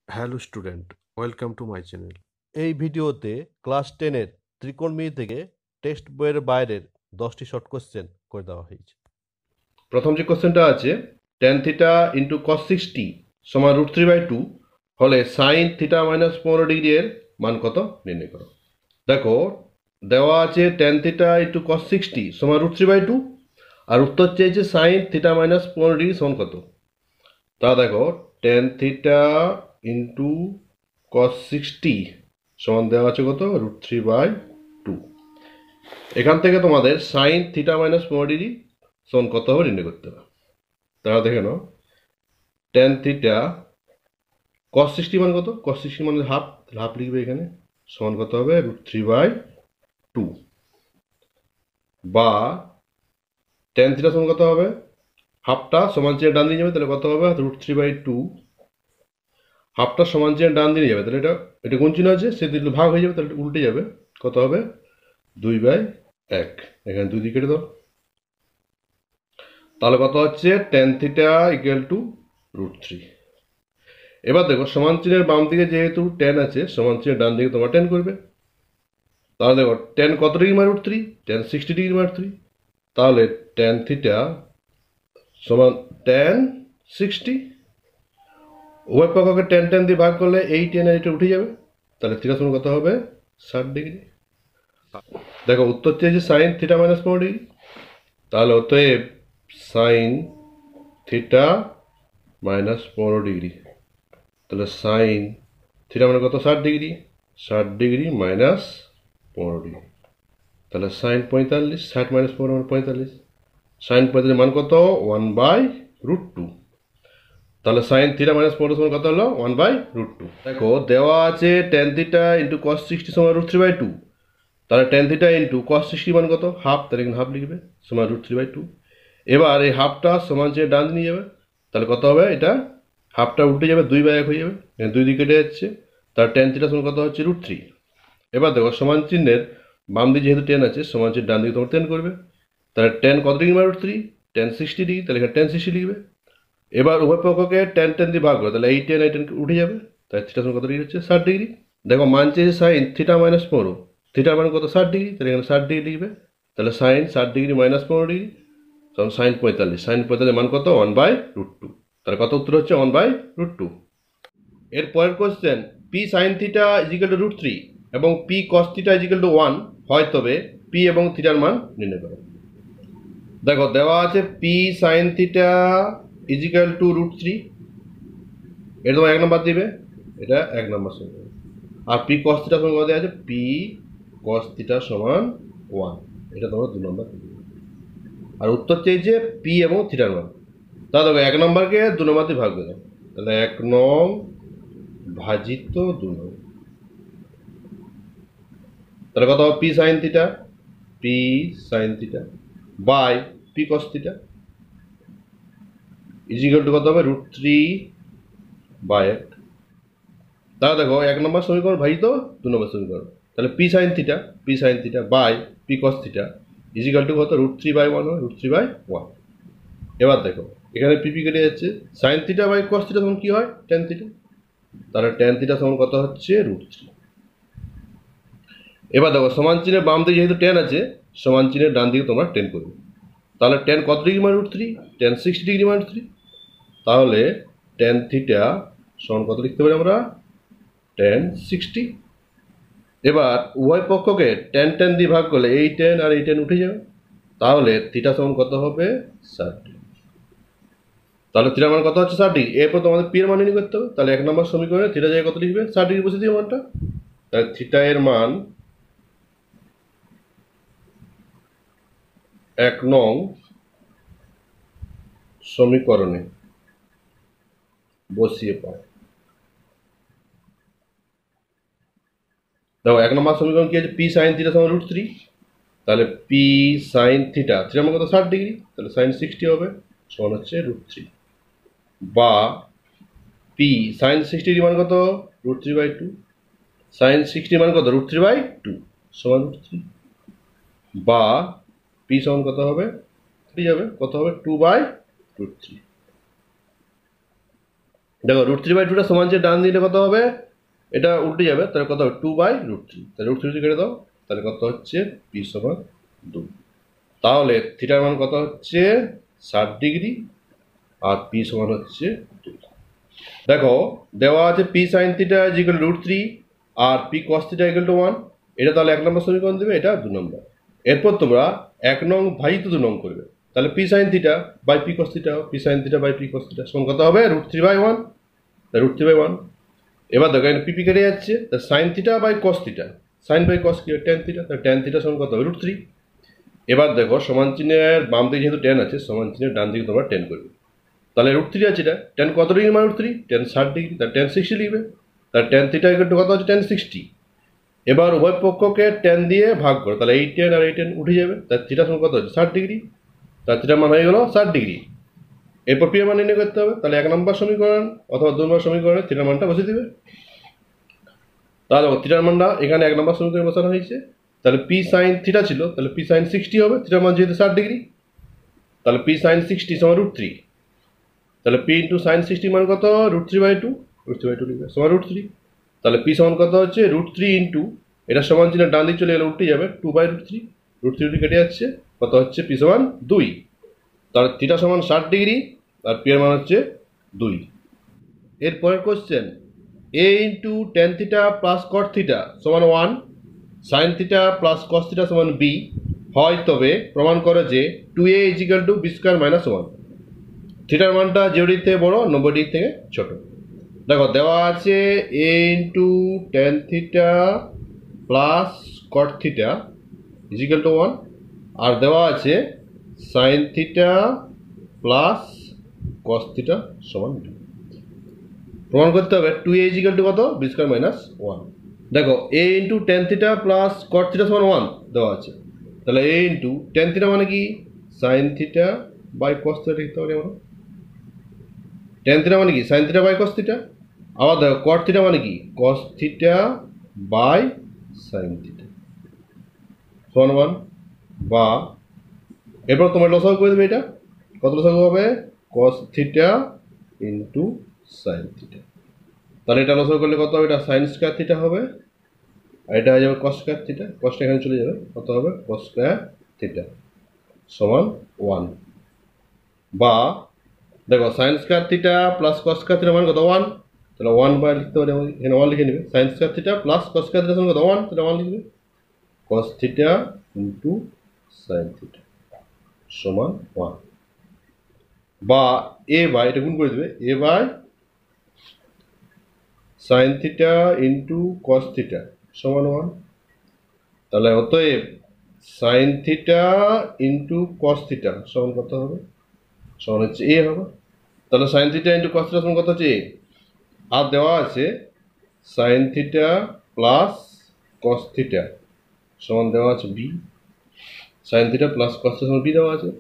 Hello student, welcome to my channel. এই ভিডিওতে class 10-এর ত্রিকোণমিতি থেকে টেক্সট বইয়ের বাইরের 10টি শর্ট কোশ্চেন করে দেওয়া হয়েছে। প্রথম যে কোশ্চেনটা আছে tan থিটা ইন্টু কস 60 সমান √3/2 হলে সাইন থিটা মাইনাস 15 ডিগ্রি এর মান কত নির্ণয় করো। দেখো দেওয়া আছে tan থিটা ইন্টু কস 60 সমান √3/2 আর উত্তর চেয়েছে সাইন থিটা মাইনাস 15 ডিগ্রি সমান কত। তা দেখো tan থিটা ইন্টু কস 60 সমান দেওয়া আছে কত √3/2। এখান থেকে তোমাদের সাইন থিটা মাইনাস 15 ডিগ্রি সমান কত হবে নির্ণয় করতে হবে। তারা দেখে নাও tan থিটা cos 60 মান কত, cos 60 মানে হাফ, হাফ লিখবে এখানে, সমান কত হবে √3/2 বা tan থিটা সমান কত হবে, হাফটা সমান চিহ্নের ডান দিকে যাবে তাহলে কত হবে √3/2, হাফটা সমান চিহ্নের ডান দিকে যাবে তাহলে এটা কোন চিহ্ন আছে সে দিলে ভাগ হয়ে যাবে তাহলে উল্টে যাবে, কত হবে 2/1, এখানে 2 দিয়ে কেটে দাও তাহলে কত হচ্ছে tan থিটা ইকুয়াল টু √3। এবার দেখো সমান চিহ্নের বাম দিকে যেহেতু tan আছে সমান চিহ্নের ডান দিকে তোমরা tan করবে, তাহলে দেখো tan কত ডিগ্রি মার √3, tan 60 ডিগ্রি মার 3, তাহলে tan থিটা সমান tan 60, উভয় পক্ষকে tan দিয়ে ভাগ করলে এই tan আর এটা উঠে যাবে তাহলে থিটা সমান কত হবে 60 ডিগ্রি। দেখো উত্তর চেয়েছে সাইন থিটা মাইনাস 15 ডিগ্রি, তাহলে অতএব সাইন থিটা মাইনাস 15 ডিগ্রি, তাহলে সাইন থিটা মানে কত 60 ডিগ্রি, 60 ডিগ্রি মাইনাস 15 ডিগ্রি, তাহলে সাইন 45, 60 মাইনাস 15 মানে 45, সাইন 45 মান কত 1/√2, তাহলে সাইন থিটা মাইনাস 15 সমান কত হলো 1/√2। দেখো দেওয়া আছে tan থিটা ইন্টু কস 60 সমান √3/2, তাহলে tan থিটা ইন্টু কস 60 মান কত হাফ, তাহলে এখানে হাফ লিখবে সমান √3/2। এবার এই হাফটা সমান চেয়ে ডান নিয়ে যাবে তাহলে কত হবে, এটা হাফটা উল্টে যাবে 2/1 হয়ে যাবে, 2 দিকে কেটে যাচ্ছে, তার tan থিটা সমান কত হচ্ছে √3। এবার দেখো সমান চিহ্নের বাম দিকে যেহেতু tan আছে সমান চিহ্নের ডান দিকে তোমরা tan করবে, তাহলে tan কত ডিগ্রি মার √3, tan 60 ডিগ্রি, তাহলে এখানে tan 60 লিখবে। এবার উভয় পক্ষকে tan দিয়ে ভাগ করো তাহলে এই tan উঠে যাবে, তাই থিটা সমান কত ডিগ্রি হচ্ছে 60 ডিগ্রি। দেখো মান চেয়েছে সাইন থিটা মাইনাস 15, থিটার মান কত 60 ডিগ্রি, তাহলে এখানে 60 ডিগ্রি লিখবে, তাহলে সাইন 60 ডিগ্রি মাইনাস 15 ডিগ্রি তখন সাইন 45, সাইন 45 মান কত 1/√2, তাহলে কত উত্তর হচ্ছে 1/√2। এর পরের question P sine theta is equal to √3 এবং P cos theta is equal to 1 হয় তবে পি এবং থিটার মান নির্ণয় করো। দেখো দেওয়া আছে P sine theta is equal to √3, এটা তোমার 1 নম্বর দিবে, এটা 1 নম্বর সমীকরণ। আর পি কস থিটা সমান কত দেওয়া আছে, পি কস থিটা সমান 1, এটা তোমার 2 নম্বর দিবে। আর উত্তর চেয়েছে পি এবং থিটার মান, তা দেখো 1 নম্বরকে 2 নম্বর দিয়ে ভাগ করে দাও, তাহলে 1 নং ভাজিত 2 নং, তাহলে কত হবে P sine theta, P sine theta by P cos theta is equal to কত হবে √3/1। তাহলে দেখো 1 নম্বর সমীকরণ ভাজিত 2 নম্বর সমীকরণ, তাহলে P sine theta by P cos theta is equal to কত √3/1 হয়, √3/1। এবার দেখো এখানে পিপি কেটে যাচ্ছে, sine theta by cos theta সমান কি হয় tan থিটা, তাহলে tan থিটা সমান কত হচ্ছে √3। এবার দেখো সমান চিহ্নের বাম দিকে যেহেতু tan আছে সমান চিহ্নের ডান দিকে তোমরা tan করবে, তাহলে tan কত ডিগ্রি মান √3, tan 60 ডিগ্রি মান √3, তাহলে tan থিটা সমান কত লিখতে পারি আমরা tan 60। এবার উভয় পক্ষকে tan দিয়ে ভাগ করলে এই tan আর এই tan উঠে যাবে, তাহলে থিটা সমান কত হবে 60, তাহলে থিটার মান কত হচ্ছে 60। এরপর তোমাদের পি এর মান নির্ণয় করতে হবে, তাহলে 1 নম্বর সমীকরণে থিটা জায়গায় কত লিখবে 60 বসে দিয়ে মানটা, তাহলে থিটা এর মান 1 নং সমীকরণে বসিয়ে পায়। দেখো 1 নম্বর সমীকরণ কি আছে, পি সাইন থিটা সমান √3, তাহলে পি সাইন থিটা থিটার মান কত 60 ডিগ্রি, তাহলে সাইন 60 হবে সমান হচ্ছে √3 বা পি সাইন 60 ডিগ্রি মান কত √3/2, সাইন 60 মান কত √3/2 সমান √3 বা পি সমান কত হবে যাবে কত হবে 2/√3। দেখো √3/2টা সমান যে ডান দিলে কত হবে, এটা উল্টে যাবে, তাহলে কত হবে 2/√3, তাহলে √3 কেটে দাও, তাহলে কত হচ্ছে p সমান 2। তাহলে থিটার মান কত হচ্ছে 60 ডিগ্রি আর p সমান হচ্ছে 2। দেখো দেওয়া আছে p sin θ √3 আর p cos θ 1, এটা তাহলে 1 নম্বর সমীকরণ দেবে, এটা 2 নম্বর। এরপর তোমরা 1 নং ভাজিত 2 নং করবে, তাহলে p sin θ by p cos θ, p sin θ by p cos θ সমান কত হবে √3/1, √3/1। এবার দেখো এখানে p কেটে যাচ্ছে, তাহলে sin θ by cos θ, sin by cos কি tan θ, তাহলে tan θ সমান কত হবে √3। এবার দেখো সমান চিহ্নের বাম দিকে যেহেতু tan আছে, সমান চিহ্নের ডান দিকে তোমরা tan করবে, তাহলে √3 আছে, এটা tan কত ডিগ্রি মান √3, tan 60 ডিগ্রি, তাহলে tan 60 লিখবে, তাহলে tan θ কত হচ্ছে tan 60। এবার উভয় পক্ষকে tan দিয়ে ভাগ করো, তাহলে এই tan আর এই tan উঠে যাবে, তাহলে θ সমান কত হচ্ছে 60 ডিগ্রি, তাহলে θ মান হয়ে গেল 60 ডিগ্রি। এরপর p এর মান নির্ণয় করতে হবে, তাহলে 1 নম্বর সমীকরণ অথবা 2 নম্বর সমীকরণে θ মানটা বসিয়ে দিবে। তাহলে θ মানটা এখানে 1 নম্বর সমীকরণে বসানো হয়েছে, তাহলে p sin θ ছিল, তাহলে p sin 60 হবে, θ মান যেহেতু 60 ডিগ্রি, তাহলে p sin 60 সমান √3, তাহলে p ইন্টু sin 60 মান কত √3/2, √3/2 লিখবে সমান √3, তাহলে p সমান কত হচ্ছে √3 ইন্টু, এটা সমান চিহ্ন ডান দিকে চলে গেলে উল্টে যাবে 2/√3, √3 কেটে যাচ্ছে, কত হচ্ছে p সমান 2। তাহলে θ সমান 60 ডিগ্রি আর p এর মান হচ্ছে 2। এরপরের question a into tan θ plus cot θ সমান 1, sin θ প্লাস cos θ সমান b হয়, তবে প্রমাণ করে যে 2a = b² - 1। থিটার মানটা 0 ডিগ্রি থেকে বড়, 90 ডিগ্রি থেকে ছোট। দেখো দেওয়া আছে a into tan θ plus cot θ = 1, আর দেওয়া আছে sin θ প্লাস cos θ সমান 2। প্রমাণ করতে হবে 2a = কত b² - 1। দেখো a into tan θ plus cot θ সমান 1 দেওয়া আছে, তাহলে a ইন্টু tan θ মানে কি sin θ বাই cos θ লিখতে পারি আমরা, tan θ মানে কি sin θ বাই cos θ, আবার দেখো cot θ মানে কি cos θ বাই sin θ সমান 1, বা এরপর তোমার লসাগু করে দেবে, এটা কত লসাগু হবে cos θ ইন্টু sin θ, তাহলে এটা লসাগু করলে কত হবে, এটা sin² θ হবে, আর এটা হয়ে যাবে cos² θ, cosটা এখানে চলে যাবে, কত হবে cos² θ সমান 1, বা দেখো sin² θ প্লাস cos² θ মান কত 1, তাহলে 1 বাই লিখতে পারি, এখানে 1 লিখে নেবে, sin² θ প্লাস cos² θ সমান কত 1, তাহলে 1 লিখবে, cos θ ইন্টু sin θ সমান 1, বা a বাই এটা গুণ করে দেবে a by sin θ into cos θ সমান 1, তাহলে অতএব sin θ ইন্টু cos θ সমান কত হবে, সমান হচ্ছে a হবে, তাহলে sin θ ইন্টু cos θ সমান কত হচ্ছে a, আর দেওয়া আছে sin θ প্লাস cos θ সমান দেওয়া আছে b, sin θ প্লাস cos θ সমান b দেওয়া আছে,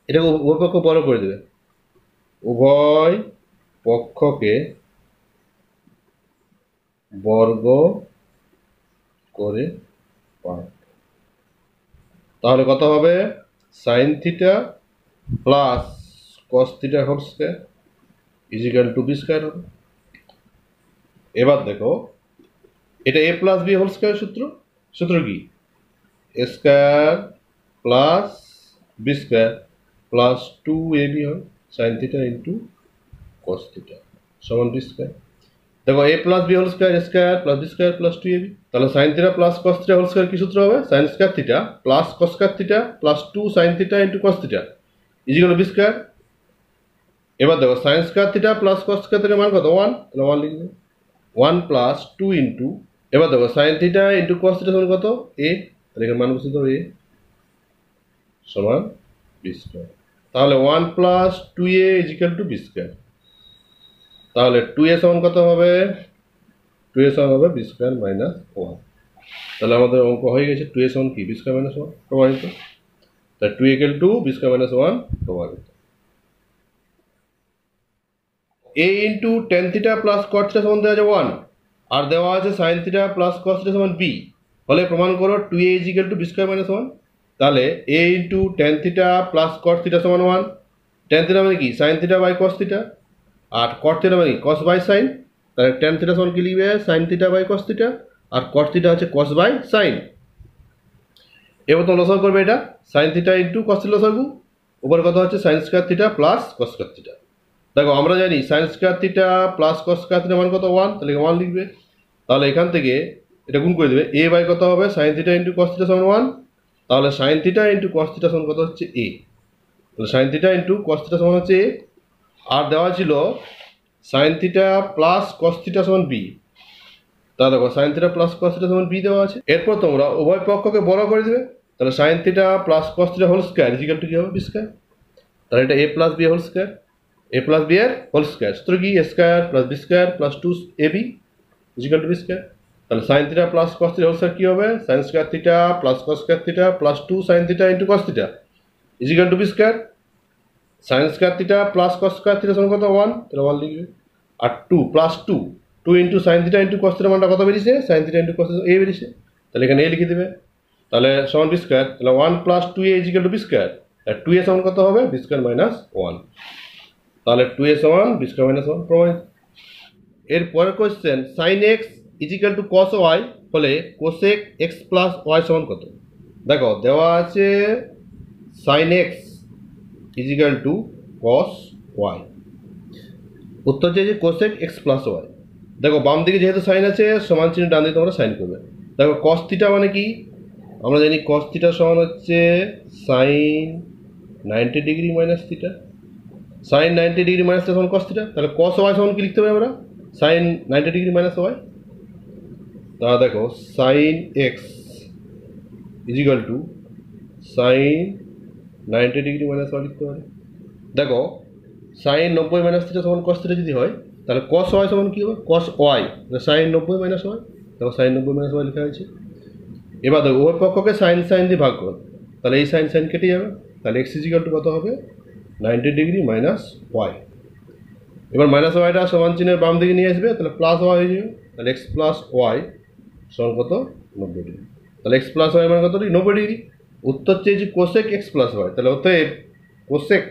এটাকে উভয় পক্ষ বড় করে দেবে, উভয় পক্ষকে বর্গ করে পাই, তাহলে কত হবে sin θ plus cos θ whole square = b² হবে। এবার দেখো এটা a plus b whole square সূত্র কি a² plus b² plus 2ab হয়, sin θ ইন্টু cos θ সমান b²। দেখো a plus b whole square a² plus b² plus 2ab, তাহলে sin θ plus cos θ whole square কি সূত্র হবে, sin² θ plus cos² θ plus 2 sin θ into cos θ = b²। এবার দেখো sin² θ plus cos θ এর মান কত 1, তাহলে 1 লিখবে, 1 প্লাস 2 ইন্টু, এবার দেখো sin θ ইন্টু cos θ সমান কত a, তাহলে এখানে মান বসিয়ে দাও a সমান b², তাহলে 1 প্লাস 2a = b², তাহলে 2a সমান কত হবে, 2a সমান হবে b² - 1, তাহলে আমাদের অঙ্ক হয়ে গেছে 2a সমান কি b² - 1 প্রমাণিত, তাহলে 2a = b² - 1 প্রমাণিত। a into tan θ plus cot θ সমান দেওয়া আছে 1, আর দেওয়া আছে sin θ প্লাস cos θ সমান b, হলে প্রমাণ করো 2a = b² - 1, তাহলে a into tan θ plus cot θ সমান 1, tan θ মানে কি sin θ বাই cos θ, আর কট থিটা মানে কস বাই সাইন, তাহলে ট্যান থিটা সমান কি লিখবে sine theta by cos theta, আর কট থিটা হচ্ছে কস বাই সাইন। এবার তো লসাগু করবে এটা sine theta into cos theta লসাগু, উপরে কথা হচ্ছে sine square theta plus cos square theta. দেখো আমরা জানি sine square theta plus cos square theta মান কত 1, তাহলে 1 লিখবে। তাহলে এখান থেকে এটা গুণ করে দেবে, এ বাই কত হবে sine theta into cos theta সমান 1, তাহলে sine theta into cos theta সমান কত হচ্ছে এ, তাহলে sine theta into cos theta সমান হচ্ছে এ। আর দেওয়া ছিল sign theta plus cos theta সমান বি, তাহলে দেখো sign theta plus cos theta সমান বি দেওয়া আছে। এরপর তোমরা উভয় পক্ষকে বড় করে দেবে, তাহলে sine theta plus cos theta whole square is equal to কি হবে বি স্কয়ার, তাহলে এটা a plus b whole square, a plus b এর হোল স্কয়ার, সূত্র কি a square plus b square plus 2ab is equal to b square. তাহলে sine theta plus cos theta whole square কি হবে sine square theta plus cos square theta plus 2 sine theta into cos theta is equal to b square. Sine square theta plus cos square theta সমান কত 1, তাহলে 1 লিখবে। আর 2 plus 2 into sine theta into cos theta মানটা কত বেরিয়েছে sine theta into cos theta a বেরিয়েছে, তাহলে এখানে এ লিখে দেবে, তাহলে সমান বি স্কয়ার, তাহলে 1 plus 2a is equal to b square, আর 2a সমান কত হবে বি স্কয়ার মাইনাস 1, তাহলে 2a সমান বি স্কয়ার মাইনাস 1 প্রমাণিত। এর পরের question sine X is equal to cos Y হলে কোসেক এক্স প্লাস ওয়াই সমান কত। দেখো দেওয়া আছে sine X is equal to cos Y, উত্তর চেয়েছে কোসেক এক্স প্লাস ওয়াই। দেখো বাম দিকে যেহেতু সাইন আছে সমান চিহ্ন ডান দিকে তোমরা সাইন করবে। দেখো কস থিটা মানে কি আমরা জানি কস থিটা সমান হচ্ছে sine 90 degree minus theta, sine 90 degree minus theta সমান কস থিটা, তাহলে কস ওয়াই সমান কি লিখতে হবে আমরা সাইন 90 ডিগ্রি মাইনাস ওয়াই। তাহলে দেখো sine X is equal to sine 90 degree minus Y লিখতে পারি। দেখো সাইন 90 মাইনাস থিটা সমান কস থিটা যদি হয় তাহলে কস ওয়াই সমান কী হবে cos Y, sine 90 minus Y, দেখো সাইন 90 মাইনাস ওয়াই লেখা হয়েছে। এবার দেখো উভয় পক্ষকে সাইন সাইন দিয়ে ভাগ করো, তাহলে এই সাইন সাইন কেটে যাবে, তাহলে এক্স ইজিক্যাল টু কত হবে 90 ডিগ্রি মাইনাস ওয়াই। এবার মাইনাস ওয়াইটা সমান চিহ্নের বাম দিকে নিয়ে আসবে, তাহলে প্লাস ওয়াই হয়ে যাবে, তাহলে এক্স প্লাস ওয়াই সমান কত 90 ডিগ্রি, তাহলে এক্স প্লাস ওয়াই মানে কত ডিগ্রি 90 ডিগ্রি। উত্তর চেয়েছি কোসেক এক্স প্লাস ওয়াই, তাহলে অতএব কোসেক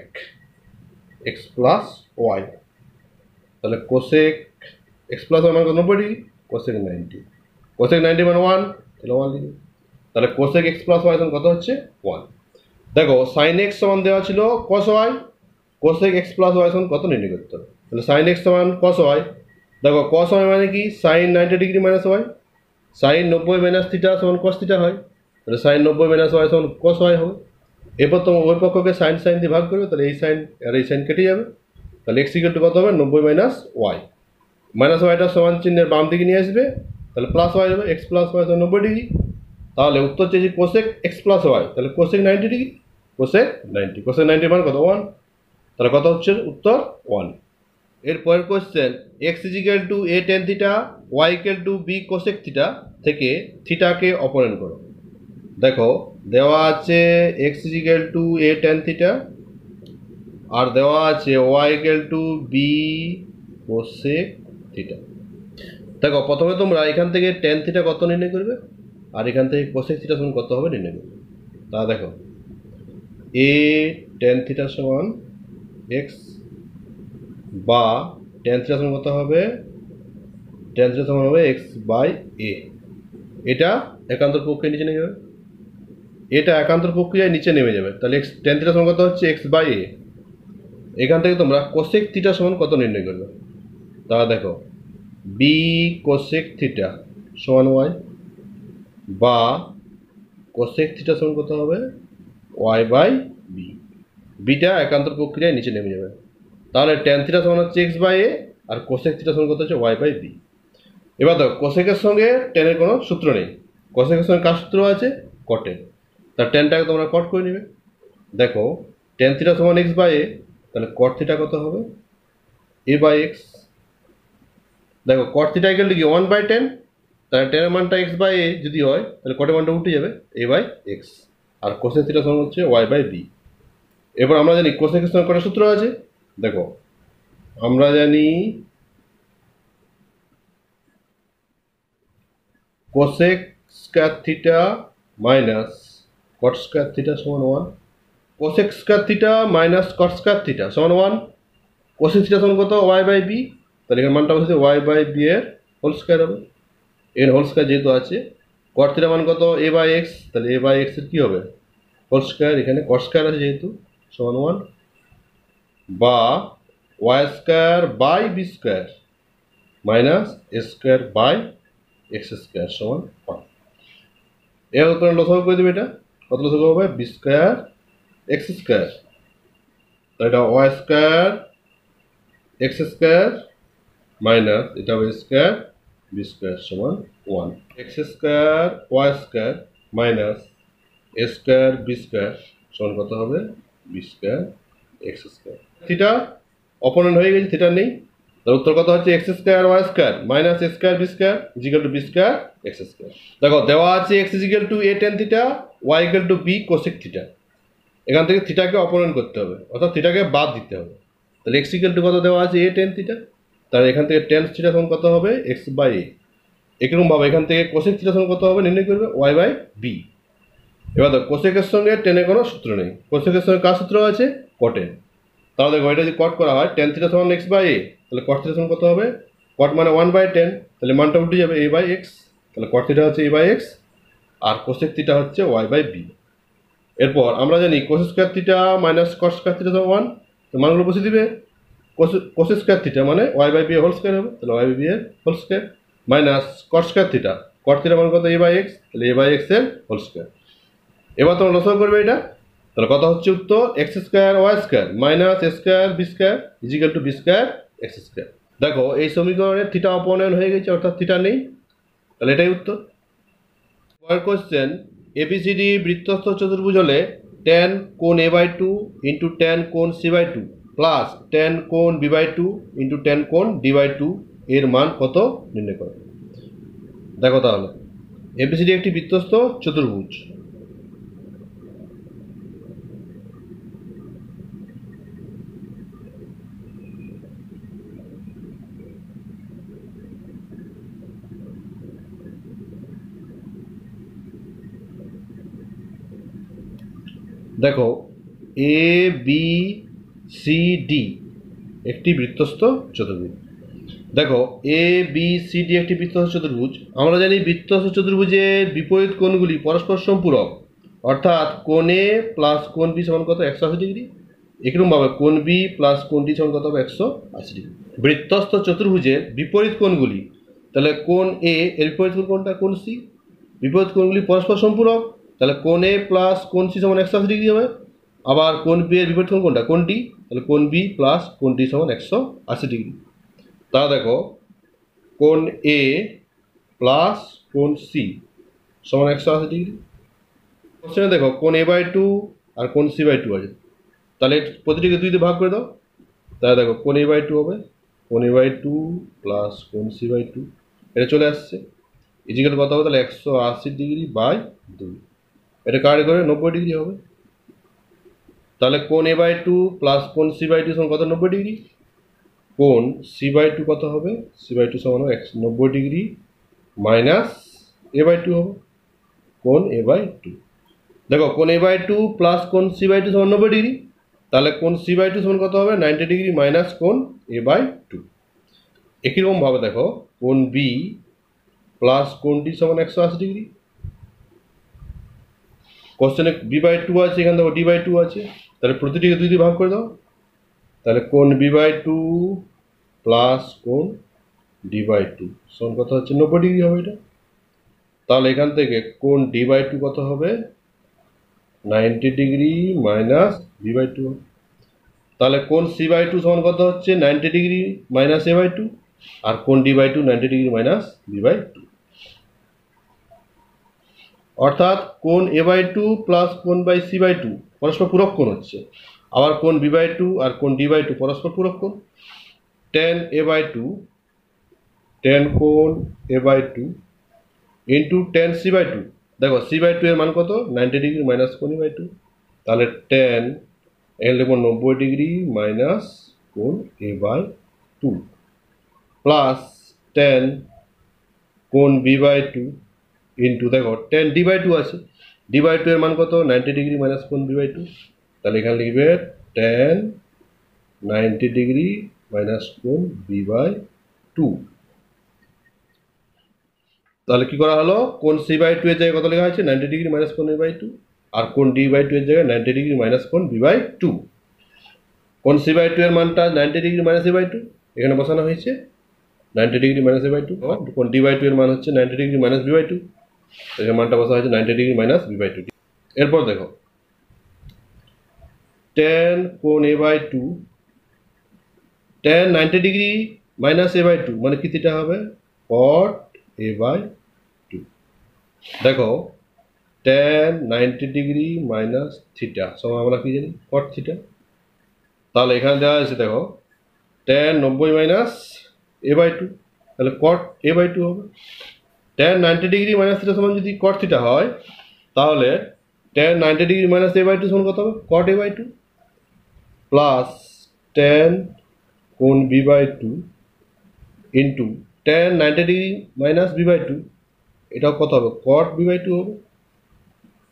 এক্স প্লাস ওয়াই, তাহলে কোসেক এক্স প্লাস ওয়াই মানে 90 ডিগ্রি, কোসেক 90, কোসেক 90 মানে 1, তাহলে 1 ডিগ্রি, তাহলে কোসেক এক্স প্লাস ওয়াই সমান কত হচ্ছে 1। দেখো সাইন এক্স সমান দেওয়া ছিল cos Y, cosec X plus Y সমান কত নির্ণয় করতে হবে, তাহলে সাইন এক্স সমান কস ওয়াই। দেখো কস ওয়াই মানে কি sine 90 degree minus Y, sine 90 minus theta সমান কস থিটা হয়, তাহলে সাইন 90 মাইনাস ওয়াই সমান কস ওয়াই হবে। এরপর তোমার ওই পক্ষকে সাইন সাইন দিয়ে ভাগ করবে, তাহলে এই সাইন আর এই সাইন কেটে যাবে, তাহলে এক্স ইকুয়াল টু কত হবে 90 মাইনাস ওয়াই, মাইনাস ওয়াইটা সমান চিহ্নের বাম দিকে নিয়ে আসবে, তাহলে প্লাস ওয়াই হবে, এক্স প্লাস ওয়াই সমান 90 ডিগ্রি। তাহলে উত্তর চেয়েছি কোসেক এক্স প্লাস ওয়াই, তাহলে কোসেক 90 ডিগ্রি, কোসেক 90, কোসেক 90 মানে কত 1, তাহলে কত হচ্ছে উত্তর 1। এরপরের question X is equal to A tan theta Y equal to B cosec theta থেকে থিটাকে অপসারণ করো। দেখো দেওয়া আছে x is equal to A tan theta আর দেওয়া আছে Y equal to B cosec theta. দেখো প্রথমে তোমরা এখান থেকে টেন থিটা কত নির্ণয় করবে আর এখান থেকে কোসেক থিটা সমান কত হবে নির্ণয় করবে। তা দেখো এ টেন থিটা সমান এক্স বা টেন থিটা সমান কত হবে, টেন থিটা সমান হবে এক্স বাই এ। এটা একান্তর প্রক্রিয়া নিচে নেমে যাবে, এটা একান্তর প্রক্রিয়ায় নিচে নেমে যাবে, তাহলে এক্স টেন থিটা সমান কত হচ্ছে এক্স বাই এ। এখান থেকে তোমরা কোসেক থিটা সমান কত নির্ণয় করবে, তাহলে দেখো বি কোসেক থিটা সমান ওয়াই বা কোসেক থিটা সমান কত হবে ওয়াই বাই বি। বিটা একান্তর প্রক্রিয়ায় নিচে নেমে যাবে, তাহলে টেন থিটা সমান হচ্ছে এক্স বাই এ আর কোসেক থিটা সমান কত হচ্ছে ওয়াই বাই বি। এবার দেখো কোসেকের সঙ্গে টেনের কোনো সূত্র নেই, কোসেকের সঙ্গে কার সূত্র আছে কটের, তার টেনটাকে তোমরা কট করে নেবে। দেখো টেন থিটা সমান এক্স বাই এ, তাহলে কট থিটা কত হবে এ বাই এক্স। দেখো কট থিটা ইকুয়াল টু কি 1/10, তাহলে টেনের মানটা এক্স বাই এ যদি হয় তাহলে কটের মানটা উঠে যাবে এ বাই এক্স, আর কোসেক থিটা সমান হচ্ছে ওয়াই বাই বি। এবার আমরা জানি কোসেকের সঙ্গে কটা সূত্র আছে, দেখো আমরা জানি কোসেক স্কয়ার থিটা মাইনাস কট স্কয়ার থিটা সমান 1, কোসেক স্কয়ার থিটা মাইনাস কট স্কয়ার থিটা সমান 1, কোসেক থিটা সমান কত ওয়াই বাই বি, তাহলে এখানে মানটা হচ্ছে ওয়াই বাই বি এর হোল স্কোয়ার হবে। এর হোল স্কোয়ার যেহেতু আছে, কট থিটা মান কত এ বাই এক্স, তাহলে এ বাই এক্স এর কী হবে হোল স্কোয়ার, এখানে কট স্কোয়ার আছে যেহেতু সমান 1, বা y square by b square minus a square by x square সমান 1। এর উত্তর লসাগু করে দেবে, এটা কত লসাগু হবে বি স্কোয়ার এক্স স্কোয়ার, তাহলে এটা y square x square minus এটা হবে স্কোয়ার বি স্কোয়ার সমান 1। X square y square minus a square b square সমান কত হবে b square x square. Theta opponent হয়ে গেছে, থিটা নেই, তার উত্তর কত হচ্ছে x square y square minus a square b square is equal to b square x square. দেখো দেওয়া আছে x is equal to A tan theta, y is equal to B cosec theta. এখান থেকে থিটাকে অপোনেন্ট করতে হবে, অর্থাৎ থিটাকে বাদ দিতে হবে। তাহলে এক্স ইজিক্যাল টু কত দেওয়া আছে এ টেন থিটা, তাহলে এখান থেকে টেন থিটা সমান কত হবে এক্স বাই এ। এরকমভাবে এখান থেকে কোসেক থিটা সমান কত হবে নির্ণয় করবে ওয়াই বাই বি। এবার দেখো কোসেকের সঙ্গে টেনের কোনো সূত্র নেই, কোসেকের সঙ্গে কার সূত্র আছে কটের। তাহলে দেখো এটা যদি কট করা হয় টেন থিটা সমান এক্স বাই এ, তাহলে কট থিটা সমান কত হবে কট মানে 1/10, তাহলে মানটা উঠে যাবে এ বাই এক্স, তাহলে কট থিটা হচ্ছে এ বাই এক্স আর কোসেক থিটা হচ্ছে ওয়াই বাই বি। এরপর আমরা জানি cosec square theta minus cot square theta সমান 1, তো মানগুলো বসে দিবে। কোসেক স্কোয়ার থিটা মানে ওয়াই বাই বি এর হোল স্কোয়ার হবে, তাহলে ওয়াই বাই বি এর whole square minus cot square theta, cot theta মানে কত এ বাই এক্স, তাহলে এ বাই এক্স এর হোল স্কোয়ার। এবার তোমরা লসাগু করবে এটা, তাহলে কত হচ্ছে উত্তর x square y square minus a square b square is equal to b square x square. দেখো এই সমীকরণে থিটা অপনয়ন হয়ে গেছে, অর্থাৎ থিটা নেই, তাহলে এটাই উত্তর। পরের কোশ্চেন, এবিসিডি বৃত্তস্থ চতুর্ভুজ হলে tan কোণ এ বাই টু ইন্টু ট্যান কোণ C by two plus tan কোণ b by two into tan কোণ ডি বাই টু এর মান কত নির্ণয় করে। দেখো তাহলে এবিসিডি একটি বৃত্তস্থ চতুর্ভুজ, দেখো এ বি সি ডি একটি বৃত্তস্থ চতুর্ভুজ। দেখো এ বি সি ডি একটি বৃত্তস্থ চতুর্ভুজ, আমরা জানি বৃত্তস্থ চতুর্ভুজের বিপরীত কোণগুলি পরস্পর সম্পূরক, অর্থাৎ কোণ এ প্লাস কোণ বি সমান কত 180 ডিগ্রি, এরকমভাবে কোণ বি প্লাস কোণ ডি সমান কত হবে 180 ডিগ্রি। বৃত্তস্থ চতুর্ভুজের বিপরীত কোণগুলি, তাহলে কোণ এ এর বিপরীত কোণ কোনটা কোণ সি, বিপরীত কোণগুলি পরস্পর সম্পূরক, তাহলে কোণ এ প্লাস কোণ সি সমান 180 ডিগ্রি হবে। আবার কোণ বি এর বিপরীত কোণ কোনটা কোণ ডি, তাহলে কোণ বি প্লাস কোণ ডি সমান 180 ডিগ্রি। তাহলে দেখো কোণ এ প্লাস কোণ সি সমান 180 ডিগ্রি। কোশ্চেনে দেখো কোণ এ বাই টু আর কোণ সি বাই টু আছে, তাহলে প্রতিটিকে 2 দিয়ে ভাগ করে দাও, তাহলে দেখো কোণ এ বাই টু হবে কোণ এ বাই টু প্লাস কোণ সি বাই টু, এটা চলে আসছে ইজিক্যাল কত হবে তাহলে 180 ডিগ্রি বাই 2, এটা কাট করে 90 ডিগ্রি হবে। তাহলে কোণ এ বাই টু প্লাস কোণ সি বাই টু সমান কত 90 ডিগ্রি, কোণ সি বাই টু কত হবে সি বাই টু সমান 90 degree minus A by two হবে কোণ এ বাই টু। দেখো কোণ এ বাই টু প্লাস কোণ সি বাই টু সমান 90 ডিগ্রি, তাহলে কোণ সি বাই টু সমান কত হবে 90 ডিগ্রি মাইনাস কোণ এ বাই টু। একইরকমভাবে দেখো কোণ বি প্লাস কোণ ডি সমান 180 ডিগ্রি। কোশ্চেনে বি বাই টু আছে, এখানে দেখো ডি বাই টু আছে, তাহলে প্রতিটিকে 2 দিয়ে ভাগ করে দাও, তাহলে কোণ বি বাই টু প্লাস কোণ ডি বাই টু সমান কত হচ্ছে 90 ডিগ্রি হবে এটা। তাহলে এখান থেকে কোণ ডি বাই টু কত হবে 90 degree minus b by two. তাহলে কোণ সি বাই টু সমান কত হচ্ছে 90 degree minus A by two, আর কোণ d by two 90 degree minus b by two. অর্থাৎ কোণ এ বাই টু প্লাস কোণ বাই সি বাই টু পরস্পর পূরক কোণ হচ্ছে, আবার কোণ বি বাই টু আর কোণ ডি বাই টু পরস্পর পূরক কোণ। Tan a by two tan কোণ এ by two into tan c by two, দেখো সি বাই টু এর মান কত 90 ডিগ্রি মাইনাস কোণ এ বাই টু, তাহলে ট্যান এখানে লিখব 90 ডিগ্রি মাইনাস কোণ এ বাই টু প্লাস ট্যান কোণ বি বাই টু ইন্টু দেখো ট্যান ডি বাই টু আছে, ডি বাই টু এর মান কত 90 ডিগ্রি মাইনাস কোণ বি বাই টু, তাহলে এখানে লিখবে ট্যান 90 ডিগ্রি মাইনাস কোণ b/2। তাহলে কি করা হলো, কোণ c/2 এর জায়গায় কত লেখা আছে 90 ডিগ্রি মাইনাস কোণ a/2, আর কোণ d/2 এর জায়গায় 90 ডিগ্রি মাইনাস কোণ b/2। কোণ c/2 এর মানটা 90 ডিগ্রি মাইনাস a/2 এখানে বসানো হয়েছে 90 ডিগ্রি মাইনাস a/2। কোণ d/2 এর মান হচ্ছে 90 ডিগ্রি মাইনাস b/2, এখানে মানটা বসা হয়েছে 90 ডিগ্রি মাইনাস b/2। এরপর দেখো tan কোণ a/2, tan 90 degree minus a/2 মানে কি থিটা হবে cot a/2। দেখো tan 90 ডিগ্রি মাইনাস থিটা সমান আমরা কি জানি cot থিটা। তাহলে এখানে দেওয়া আছে দেখো tan 90 মাইনাস a/2, তাহলে cot a/2 হবে। tan 90 ডিগ্রি মাইনাস থিটা সমান যদি cot থিটা হয়, তাহলে tan 90 ডিগ্রি মাইনাস a/2 সমান কত হবে cot a/2 প্লাস tan কোণ b/2 into tan 90 degree minus b/2, এটাও কত হবে cot b/2 হবে,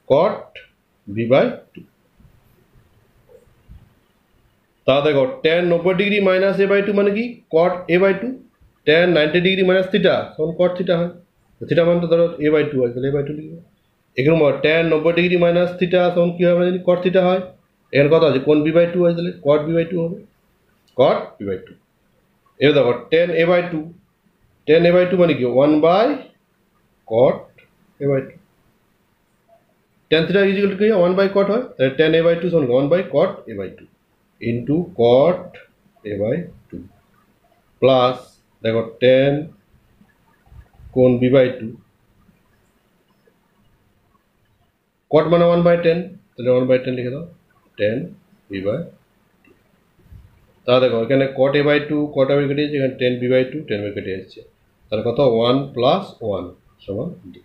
cot b/2। তা দেখো tan 90 ডিগ্রি মাইনাস a/2 মানে কি cot a/2, tan 90 degree minus theta তখন cot থিটা হয়, থিটা মানটা ধরো a/2 হয়, তাহলে a/2 লিখবে। এখানে tan 90 ডিগ্রি মাইনাস থিটা তখন কি হবে জানি cot থিটা হয়, এখানে কত আছে কোণ b/2 হয়, তাহলে cot b/2 হবে, cot b/2। এবার দেখো tan a/2, tan a/2 মানে কি 1/cot a/2, tan theta is equal to কি 1/cot হয়, তাহলে tan a/2 সমান 1/cot a/2 into cot a/2 plus দেখো tan কোণ b/2, cot মানে 1/10, তাহলে 1/10 লিখে দাও tan b/2। তাহলে দেখো এখানে cot a/2 cot a/2 কেটে যাচ্ছে, এখানে tan b/2 tan b কেটে যাচ্ছে, তাহলে কত 1 প্লাস 1 সমান 2,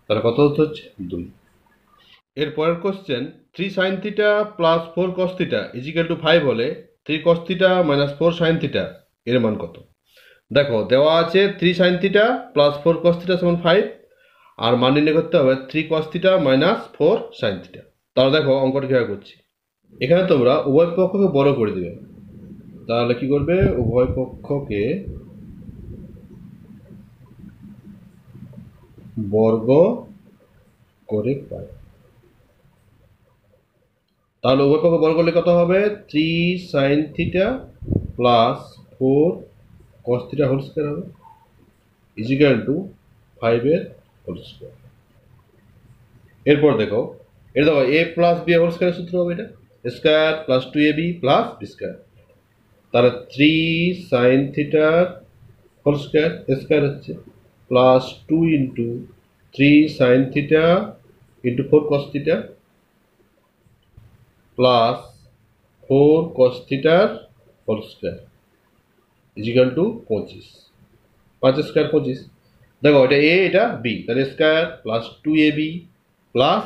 তাহলে কত হচ্ছে 2। এর পরের question 3 sin theta plus 4 cos theta is equal to 5 হলে 3 cos theta minus 4 sin theta এর মান কত। দেখো দেওয়া আছে 3 sin theta plus 4 cos theta সমান 5, আর মান নির্ণয় করতে হবে 3 cos theta minus 4 sin theta. তাহলে দেখো অঙ্কটা কীভাবে করছি, এখানে তোমরা উভয় পক্ষকে বড় করে দিবে। তাহলে কি করবে, উভয় পক্ষকে বর্গ করে পাই। তাহলে উভয় পক্ষ বর্গ করলে কত হবে 3 sin theta plus 4 cos theta whole square হবে ইজ ইকুয়াল টু 5 এর হোল স্কয়ার। এরপর দেখো এটা দেখো a প্লাস b হোল স্কয়ারের সূত্র হবে, এটা square plus 2ab plus b square. তাহলে 3 sin theta whole square square হচ্ছে plus 2 into 3 sin theta into 4 cos theta plus 4 cos থিটার whole square is equal to 25, 5 square 25। দেখো এটা a এটা b, তাহলে square plus 2ab plus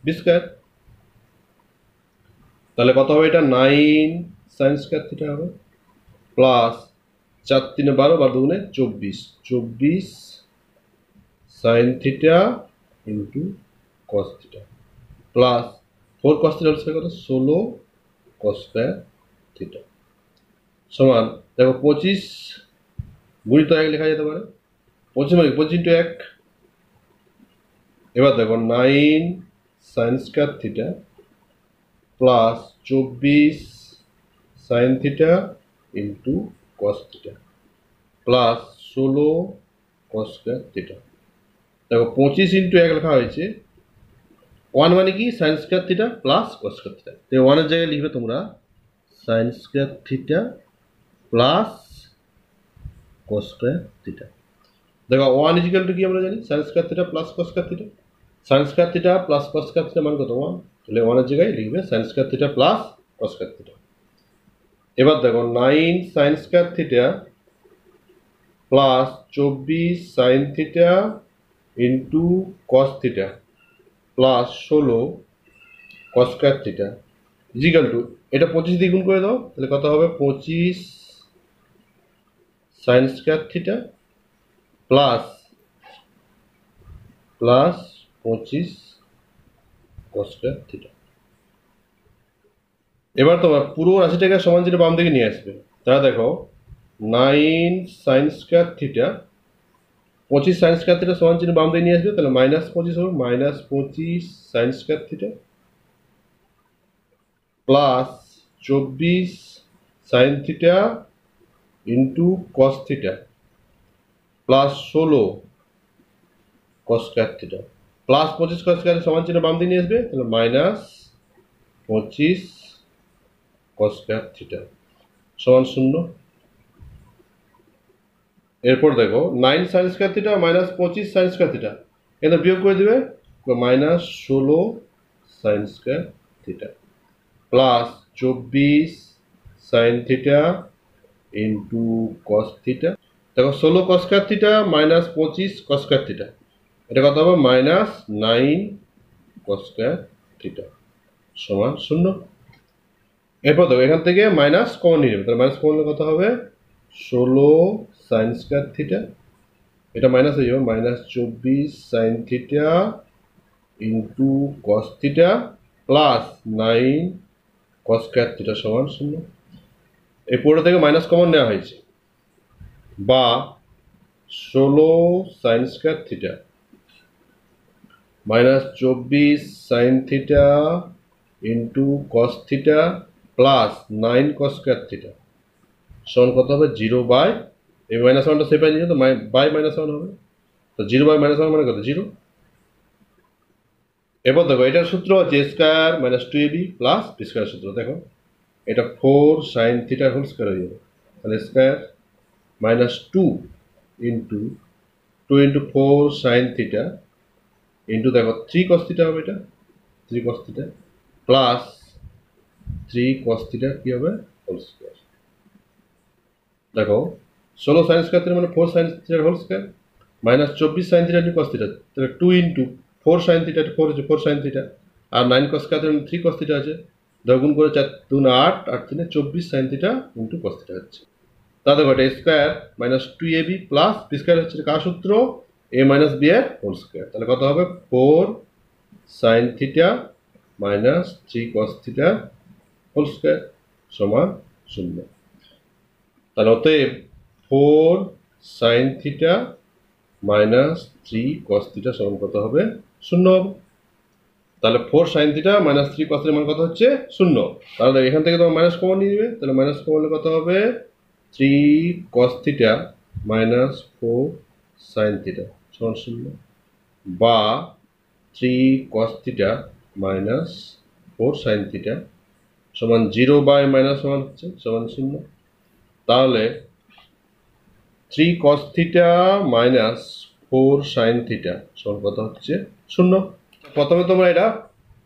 b square, তাহলে কত হবে এটা 9 sin স্কয়ার থিটা হবে প্লাস 4 3 12 12 দুগুণে 24, 24 sin theta into cos theta plus 4 cos theta whole square কত 16 cos স্কয়ার থিটা সমান দেখো 25 গুণিত 1 লেখা যেতে পারে, 25 মানে 25 ইন্টু 1। এবার দেখো 9 sin square theta plus 24 sin theta into cos theta plus 16 cos square theta. দেখো 25 ইন্টু 1 লেখা হয়েছে, 1 মানে কি sin square theta plus cos square theta, তো 1 এর জায়গায় লিখবে তোমরা sin square theta plus cos square theta. দেখো 1 ইজ ইকুয়াল টু কি আমরা জানি sin square theta plus cos square theta, sin square theta plus cos square theta মান কত 1, তাহলে 1 এর জায়গায় লিখবে sin square theta plus cos square theta. এবার দেখো 9 sin square theta plus 24 sin theta into cos theta plus 16 cos square theta is equal two এটা 25 দিয়ে গুণ করে দাও, তাহলে কত হবে 25 sin square theta plus 25 cos square theta. এবার তোমার পুরো রাশিটাকে সমান চিহ্ন বাম দিকে নিয়ে আসবে। তাহলে দেখো 9 sign square theta 25 sign square theta সমান চিহ্ন বাম দিকে নিয়ে আসবে, তাহলে -25 হবে, -25 sign square theta plus 24 sine theta into cos theta plus 16 কস স্কয়ার থিটা প্লাস 25 কস স্কয়ার সমান চিহ্ন বাম দিকে নিয়ে আসবে, তাহলে -25 কস স্কয়ার থিটা সমান 0। এরপর দেখো 9 sign square theta -25 sign square theta এটা বিয়োগ করে দিবে, -16 sign square theta plus 24 sine theta into cos theta. দেখো 16 কস স্কয়ার থিটা -25 কস স্কয়ার থিটা, এটা কত হবে -9 কস স্কয়ার থিটা সমান 0। এরপর দেখো এখান থেকে মাইনাস কমন নিয়ে নেবে, তাহলে মাইনাস কমন নিলে কত হবে 16 সাইন স্কয়ার থিটা, এটা মাইনাস হয়ে যাবে -24 sine theta into cos theta plus 9 cos square theta সমান 0। এই পুরো থেকে মাইনাস কমন নেওয়া হয়েছে, বা 16 sign square theta -24 sine theta into cos theta plus 9 cos square theta সমান কত হবে 0 বাই এই মাইনাস ওয়ানটা সেপাই নিয়ে তো বাই -1 হবে, তো 0 বাই -1 মানে কত 0। এবার দেখো এটার সূত্র হচ্ছে square -2ab plus b square সূত্র। দেখো এটা 4 সাইন থিটার হোল স্কয়ার হয়ে যাবে, তাহলে স্কয়ার -2 ইন্টু 2 ইন্টু 4 সাইন থিটা ইন্টু দেখো 3 কস থিটা হবে, এটা 3 cos theta plus 3 cos theta কি হবে হোল স্কয়ার। দেখো 16 সাইন স্কয়ার থিটা মানে 4 সাইন থিটার whole square -24 sine theta into cos theta, তাহলে 2 ইন্টু 4 সাইন থিটা 4 হচ্ছে 4 সাইন থিটা আর 9 cos square theta 3 cos theta আছে, গুণ করে 4 2 8 8 3 24 sine theta into cos theta হচ্ছে। তাহলে দেখো এটা square -2ab plus b square হচ্ছে কার সূত্র a মাইনাস b এর হোল স্কয়ার, তাহলে কত হবে 4 sine theta -3 cos theta whole square সমান 0। তাহলে অতএব 4 সাইন থিটা -3 কস থিটা সমান কত হবে 0 হবে। তাহলে 4 সাইন থিটা -3 কস থিটা মান কত হচ্ছে 0। তাহলে এখান থেকে তোমার মাইনাস কমন নিয়ে নেবে, তাহলে মাইনাস কমন নিলে কত হবে 3 কস থিটা -4 সাইন থিটা সমান 0, বা 3 কস থিটা -4 সাইন থিটা সমান 0 বাই -1 হচ্ছে সমান 0। তাহলে 3 cos থিটা -4 sin থিটা সমান কত হচ্ছে 0। প্রথমে তোমরা এটা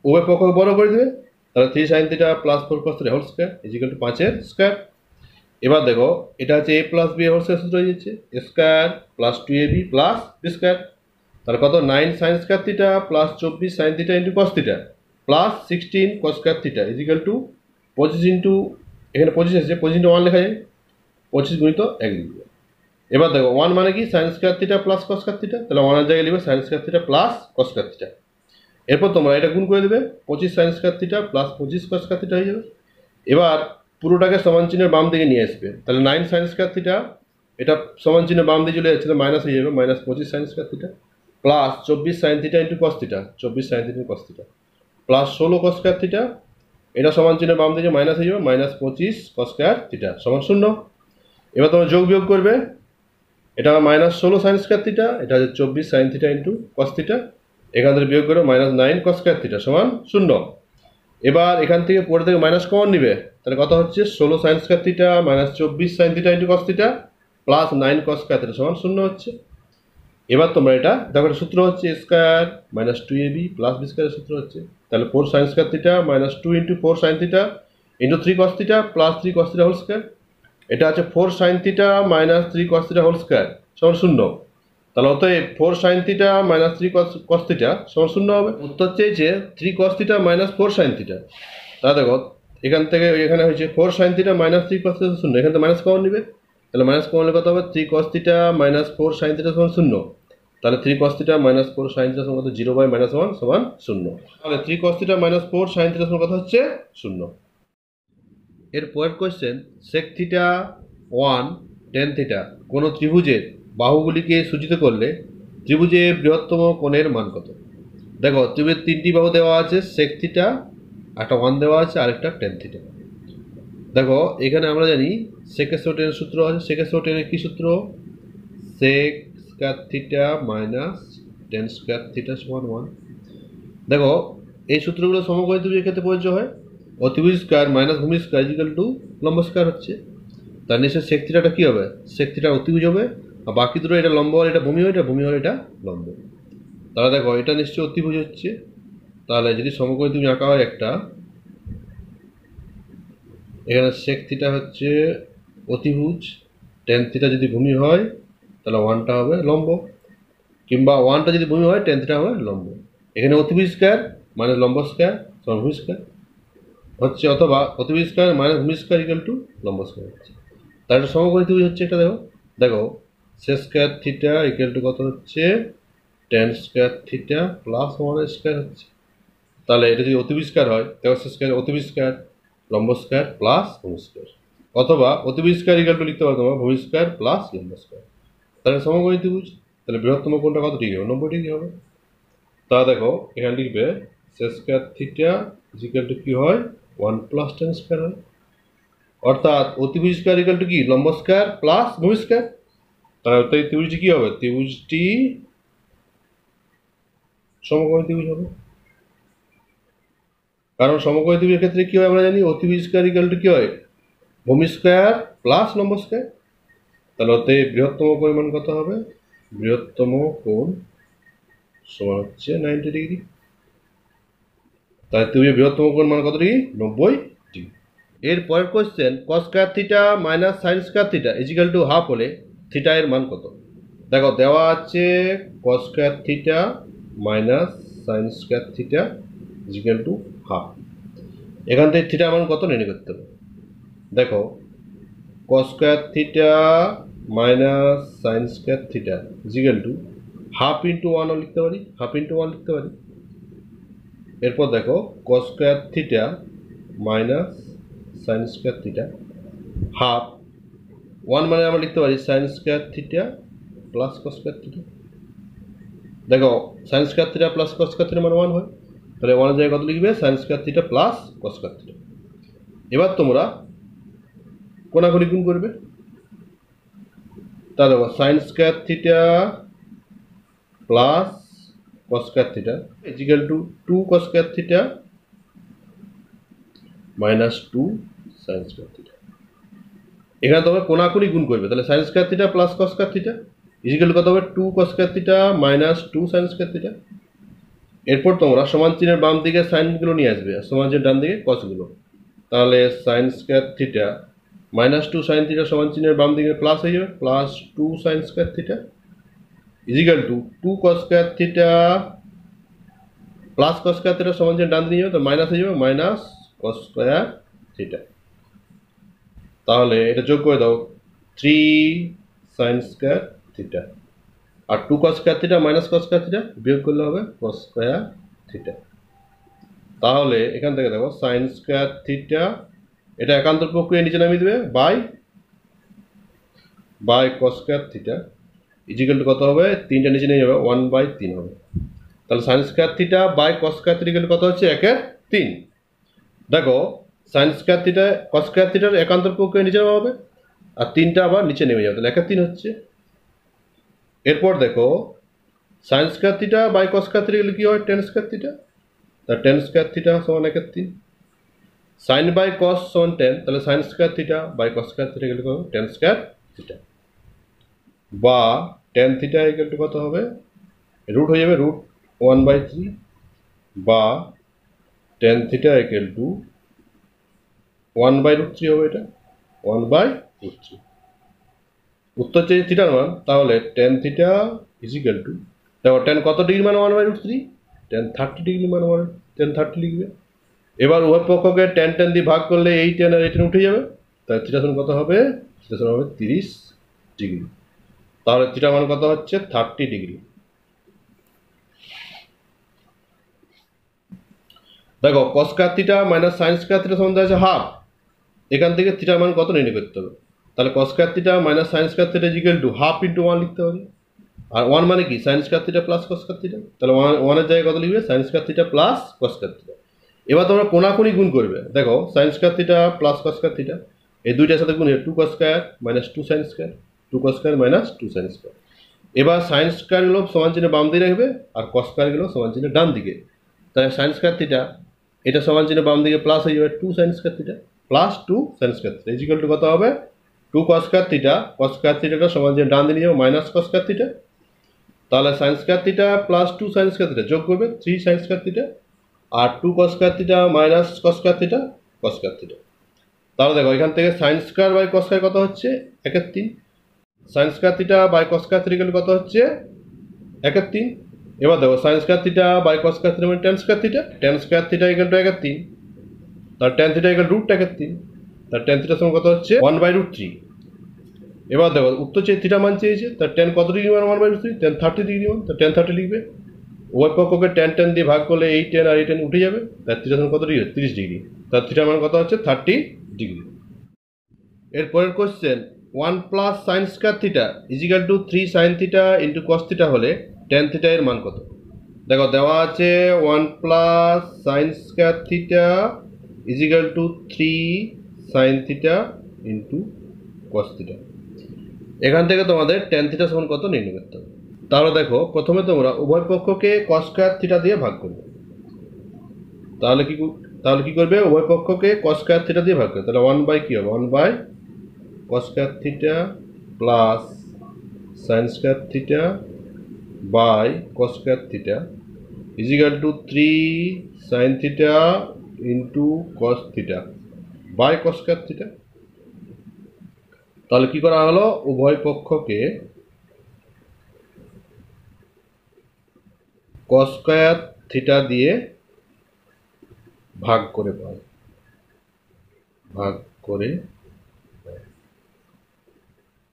উভয় পক্ষ বড় করে দিবে, তাহলে 3 sin theta plus 4 cos theta whole square equal to 5 এর স্কয়ার। এবার দেখো এটা হচ্ছে a plus b whole square সূত্র হয়ে যাচ্ছে square plus 2ab plus b square, তাহলে কত 9 sin square theta plus 24 sin theta into cos theta plus 16 cos square theta equal to 25 into এখানে 25 আছে 25 ইনটু 1 লেখা যায় 25 গুণিত 1 লিখবে। এবার দেখো 1 মানে কি sin square theta plus cos square theta, তাহলে 1 এর জায়গায় লিখবে sin square theta plus cos square theta. এরপর তোমরা এটা গুণ করে দেবে 25 sin square theta plus 25 cos square theta হয়ে যাবে। এবার পুরোটাকে সমান চিহ্নের বাম দিকে নিয়ে আসবে, তাহলে 9 sin স্কয়ার থিটা এটা সমান চিহ্নের বাম দিকে চলে যাচ্ছে মাইনাস হয়ে যাবে -25 sin square theta plus 24 sin theta into cos theta 24 sin theta cos theta plus 16 cos square theta এটা সমান চিহ্নের বাম দিকে মাইনাস হয়ে যাবে -25 cos স্কয়ার থিটা সমান 0। এবার তোমরা যোগ বিয়োগ করবে, এটা -16 sin স্কয়ার থিটা এটা হচ্ছে 24 sin theta into cos theta, এখান থেকে বিয়োগ করে -9 cos স্কয়ার থিটা সমান 0। এবার এখান থেকে পরে থেকে মাইনাস কমন নিবে, তাহলে কত হচ্ছে 16 sin square theta -24 sin theta into cos theta plus 9 cos square theta সমান 0 হচ্ছে। এবার তোমরা এটা দেখো সূত্র হচ্ছে স্কয়ার -2ab প্লাস b স্কয়ারের সূত্র হচ্ছে, তাহলে 4 sin square theta -2 into 4 sin theta into 3 cos theta plus 3 cos theta whole square, এটা আছে 4 sin theta -3 cos theta whole square সমান 0। তাহলে অতএব 4 sin থিটা -3 cos থিটা সমান 0 হবে। উত্তর চেয়েছে 3 cos থিটা -4 sin থিটা, তা দেখো এখান থেকে এখানে হয়েছে 4 sin থিটা -3 cos থিটা 0, এখান থেকে মাইনাস কমন নিবে, তাহলে মাইনাস কমন নিলে কত হবে 3 cos থিটা -4 sin থিটা সমান 0, তাহলে 3 cos থিটা -4 sin থিটা সমান কত 0 বাই -1 সমান 0। তাহলে 3 cos থিটা -4 sin থিটা সমান কত হচ্ছে 0। এর পরের question sec theta 1 tan theta কোনো ত্রিভুজের বাহুগুলিকে সূচিত করলে ত্রিভুজের বৃহত্তম কোণের মান কত? দেখো ত্রিভুজের তিনটি বাহু দেওয়া আছে, সেক থিটা, একটা 1 দেওয়া আছে, আরেকটা টেন থিটা। দেখো এখানে আমরা জানি সেকের সঙ্গে টেনের সূত্র আছে। সেকের সঙ্গে টেনের কী সূত্র? Sec square theta minus tan square theta সমান 1। দেখো এই সূত্রগুলো সমকোণী ত্রিভুজের ক্ষেত্রে প্রযোজ্য হয়। অতিভুজ স্কয়ার মাইনাস ভূমি স্কয়ার ইকুয়াল টু লম্ব স্কয়ার হচ্ছে। তার নিশ্চয় সেক থিটাটা কী হবে? সেক থিটা অতিভুজ হবে, আর বাকি দুটো এটা লম্ব হলে এটা ভূমি হয়, এটা ভূমি হলে এটা লম্ব। তাহলে দেখো এটা নিশ্চয়ই অতিভুজ হচ্ছে। তাহলে যদি সমকোণী ত্রিভুজ আঁকা হয় একটা, এখানে সেক থিটা হচ্ছে অতিভুজ, টেন থিটা যদি ভূমি হয় তাহলে 1টা হবে লম্ব, কিংবা 1টা যদি ভূমি হয় টেন থিটা হবে লম্ব। এখানে অতিভুজ স্কয়ার মানে লম্ব স্কয়ার সমান ভূমি স্কয়ার হচ্ছে, অথবা অতিভুজ স্কয়ার মাইনাস ভূমি স্কয়ার ইকুয়াল টু লম্ব স্কয়ার হচ্ছে। তাহলে এটা সমকোণী ত্রিভুজ হচ্ছে। এটা দেখো দেখো sec square theta equal to কত হচ্ছে? Tan square theta plus 1 square হচ্ছে। তাহলে এটা যদি অতিভুজ স্কয়ার হয় তাহলে সেক স্কয়ার অতিভুজ স্কয়ার লম্ব স্কয়ার প্লাস ভূমি স্কয়ার, অথবা অতিভুজ স্কয়ার ইকুয়াল টু লিখতে পারো তোমার ভূমি স্কয়ার প্লাস লম্ব স্কয়ার। তাহলে সমকোণী ত্রিভুজ। তাহলে বৃহত্তম কোণটা কত ডিগ্রি হবে? 90 ডিগ্রি হবে। তা দেখো এখানে লিখবে sec square theta equal to কি হয়? 1 প্লাস টেন স্কয়ার হয়, অর্থাৎ অতিভুজ স্কয়ার ইকুয়াল টু কি? লম্ব স্কয়ার প্লাস ভূমি স্কয়ার। তাহলে ত্রিভুজটি কি হবে? ত্রিভুজটি সমকোণী ত্রিভুজ হবে। কারণ সমকোণী ত্রিভুজের ক্ষেত্রে কি হয় আমরা জানি, অতিভুজ স্কয়ার ইকুয়াল টু কি হয়? ভূমি স্কয়ার প্লাস লম্ব স্কয়ার। তাহলে ওতে বৃহত্তম পরিমাণ কত হবে? বৃহত্তম কোণ সমান হচ্ছে 90 ডিগ্রি। তাহলে ত্রিভুজের বৃহত্তম কোণ মান কত ডিগ্রি? 90 ডিগ্রি। এর পরের question cos square theta minus sine square theta is equal to half হলে থিটা এর মান কত? দেখো দেওয়া আছে cos square theta minus sine square theta is equal to half. এখান থেকে থিটার মান কত নির্ণয় করতে হবে? দেখো cos square theta minus sine square theta is equal to half into 1 লিখতে পারি, হাফ ইন্টু 1 লিখতে পারি। এরপর দেখো cos square theta minus sine square theta half 1 মানে আমরা লিখতে পারি sine square theta plus cos square theta. দেখো sine square theta plus cos square theta মানে 1 হয়, তাহলে 1 এর জায়গায় কত লিখবে? Sine square theta plus cos square theta. এবার তোমরা কোনাকুনি গুণ করবে। তা দেখো sine square theta plus cos square theta is equal to 2 cos square theta minus 2 sine square theta. এখানে তোমরা কোনাকুনি গুণ করবে, তাহলে sine square theta plus cos square theta equal কত হবে? 2 cos square theta minus 2 sine square theta. এরপর তোমরা সমান চিহ্নের বাম দিকে সাইনগুলো নিয়ে আসবে আর সমান চিহ্নের ডান দিকে কসগুলো। তাহলে sine square theta minus 2 sine theta সমান চিহ্নের বাম দিকে প্লাস হয়ে যাবে, plus 2 sine square theta is equal to 2 cos square theta plus cos square theta সমান চিহ্ন ডান দিকে যাবে, তো মাইনাস হয়ে যাবে মাইনাস কস স্কয়ার থিটা। তাহলে এটা যোগ করে দাও 3 সাইন স্কয়ার থিটা, আর 2 cos square theta minus cos square theta বিয়োগ করলে হবে কস স্কয়ার থিটা। তাহলে এখান থেকে দেখো সাইন স্কয়ার থিটা এটা একান্তর প্রক্রিয়া নিচে নামিয়ে দেবে by cos square theta is equal to কত হবে? 3টা নিচে নিয়ে যাবে 1/3 হবে। তাহলে sine square theta by cos square theta equal কত হচ্ছে? 1/3। দেখো sine square theta cos square থিটার একান্তর প্রক্রিয়া নিচে নামা হবে, আর 3টা আবার নিচে নেমে যাবে, তাহলে 1/3 হচ্ছে। এরপর দেখো sine square theta by cos square theta কি হয়? টেন স্কয়ার থিটা, তাহলে টেন স্কয়ার থিটা সমান 1/3। সাইন বাই কস সমান 10, তাহলে sine square theta by cos square theta equal to tan square theta, বা টেন থিটা ইকুয়াল টু কত হবে? Root হয়ে যাবে রুট 1/3, বা টেন থিটা ইকুয়াল টু 1/√3 হবে, এটা 1/√3। উত্তর চেয়ে থিটার মান, তাহলে টেন থিটা ইজিক্যাল টু দেখো টেন কত ডিগ্রি মানে 1/√3? টেন 30 ডিগ্রি মানে 1030 লিখবে। এবার উভয় পক্ষকে টেন টেন দিয়ে ভাগ করলে এই টেন আর এই টেন উঠে যাবে, তাহলে থিটা সমান কত হবে? থিটা সমান হবে 30 ডিগ্রি। তাহলে থিটা মান কত হচ্ছে? 30 ডিগ্রি। দেখো cos square theta minus sine square theta সমান আছে হাফ, এখান থেকে থিটার মান কত নির্ণয় করতে হবে। তাহলে কস square theta minus sine square theta equal to half into 1 লিখতে পারি। আর 1 মানে কি sign square theta plus cos square theta, তাহলে 1 এর জায়গায় কত লিখবে sine square theta plus cos square theta. এবার তোমরা কোনাকুনি গুণ করবে, দেখো sine square theta plus cos square theta এই দুইটার সাথে গুণ 2 cos square minus 2 sine square, 2 cos square minus 2 sine square. এবার সাইন স্কয়ার গুলো সমান চিহ্ন বাম দিকে রাখবে আর কস স্কয়ার গুলো সমান চিহ্ন ডান দিকে। তাহলে সাইন স্কয়ার থিটা এটা সমান চিহ্ন বাম দিকে প্লাস হয়ে যাবে 2 sine square theta plus 2 sine square theta is equal to কত হবে 2 cos square theta, cos square থিটাটা সমান চিহ্ন ডান দিকে যাবে মাইনাস কস স্কয়ার থিটা। তাহলে sine square theta plus 2 sine square theta যোগ করবে 3 সাইন স্কয়ার থিটা আর 2 cos square theta minus cos square theta cos square theta. তাহলে দেখো এখান থেকে sine square by cos square কত হচ্ছে 1/3, sine square theta by cos square theta কত হচ্ছে 1/3। এবার দেখো sine square theta by cos square theta মানে tan square theta, tan square theta equal to 1/3, তার tan থিটা ইকুয়াল √1/3, তার tan থিটা সমান কত হচ্ছে 1/√3। এবার দেখো উত্তর চেয়ে থিটা মান চেয়েছে, তার tan কত ডিগ্রি মান 1/√3, tan 30 ডিগ্রি মান, তার tan 30 লিখবে। উভয় পক্ষকে tan দিয়ে ভাগ করলে এই tan আর এই tan উঠে যাবে, তার থিটা সমান কত ডিগ্রি 30 ডিগ্রি, তার থিটা মান কত হচ্ছে 30 ডিগ্রি। এরপরের question 1 plus sine square theta is equal to 3 sine theta into cos theta হলে tan থিটা এর মান কত। দেখো দেওয়া আছে 1 plus sine square theta is equal to 3 sine theta into cos theta. এখান থেকে তোমাদের tan থিটা সমান কত নির্ণয় করতে হবে। তাহলে দেখো প্রথমে তোমরা উভয় পক্ষকে কস স্কয়ার থিটা দিয়ে ভাগ করবে। তাহলে কি করবে উভয় পক্ষকে কস স্কয়ার থিটা দিয়ে ভাগ করবে, তাহলে 1 বাই কি হবে 1 by cos square theta plus sine square theta by cos square theta is equal to 3 sine theta into cos theta by cos square theta. তাহলে কি করা হলো উভয় পক্ষকে কস স্কয়ার থিটা দিয়ে ভাগ করে পাই,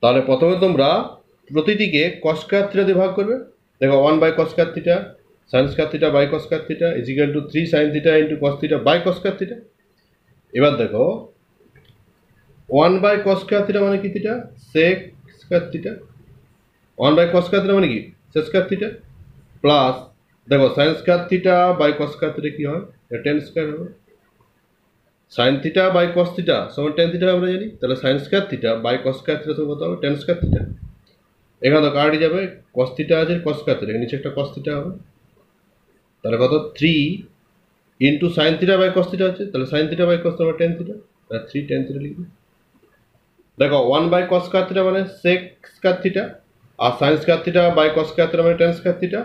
তাহলে প্রথমে তোমরা প্রতিটিকে কস স্কয়ার থিটা দিয়ে ভাগ করবে। দেখো 1 by cos square theta sine square theta by cos square theta is equal to 3 sine theta into cos theta by cos square theta. এবার দেখো 1 বাই কস স্কয়ার থিটা মানে কি theta sec square theta, 1 by cos square theta মানে কি sec square theta plus দেখো sine square theta by cos square theta কি হয় এটা tan স্কয়ার হবে, sine theta by cos theta সমান tan থিটা আমরা জানি, তাহলে sine square theta by cos square theta সমান কত হবে tan স্কয়ার থিটা। এখানে তো কাটি যাবে কস থিটা আছে কস স্কয়ার থিটা নিচে একটা কস থিটা হবে, তাহলে কত 3 into sine theta by cos theta আছে, তাহলে sine theta by cos theta tan theta, তাহলে 3 tan থিটা লিখবে। দেখো 1 বাই কস স্কয়ার থিটা মানে সেক স্কয়ার থিটা আর sine square theta by cos square theta মানে tan স্কয়ার থিটা।